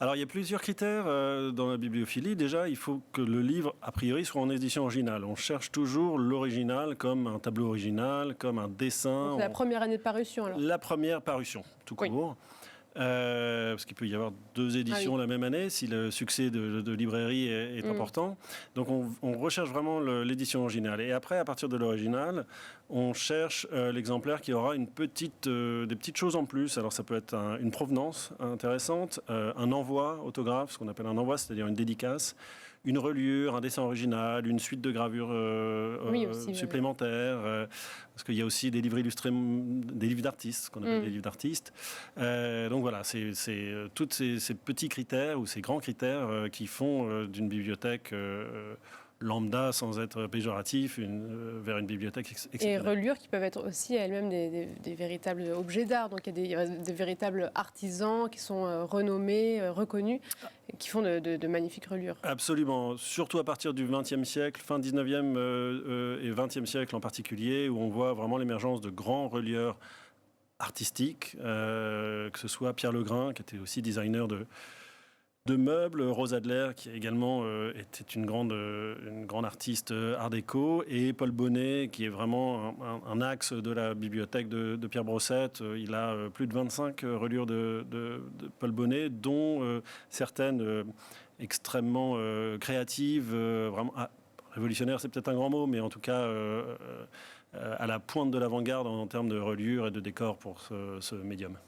Alors, il y a plusieurs critères dans la bibliophilie. Déjà, il faut que le livre, a priori, soit en édition originale. On cherche toujours l'original comme un tableau original, comme un dessin. Donc, la première année de parution, alors. La première parution, tout Oui. court. Parce qu'il peut y avoir 2 éditions la même année si le succès de librairie est important. Donc on recherche vraiment l'édition originale. Et après, à partir de l'original, on cherche l'exemplaire qui aura des petites choses en plus. Alors ça peut être une provenance intéressante, un envoi autographe, ce qu'on appelle un envoi, c'est-à-dire une dédicace, une reliure, un dessin original, une suite de gravures supplémentaires, parce qu'il y a aussi des livres illustrés, des livres d'artistes, ce qu'on appelle des livres d'artistes. Donc voilà, c'est tous ces petits critères ou ces grands critères qui font d'une bibliothèque lambda, sans être péjoratif, vers une bibliothèque exceptionnelle. Et reliures qui peuvent être aussi elles-mêmes des véritables objets d'art. Donc il y a des véritables artisans qui sont renommés, reconnus, qui font de magnifiques reliures. Absolument, surtout à partir du XXe siècle, fin 19e et XXe siècle en particulier, où on voit vraiment l'émergence de grands relieurs artistiques, que ce soit Pierre Legrain, qui était aussi designer de meubles, Rose Adler, qui également était une grande artiste art déco, et Paul Bonnet, qui est vraiment un axe de la bibliothèque de Pierre Brossette. Il a plus de 25 reliures de Paul Bonnet, dont certaines extrêmement créatives, vraiment révolutionnaires, c'est peut-être un grand mot, mais en tout cas à la pointe de l'avant-garde en termes de reliures et de décors pour ce médium.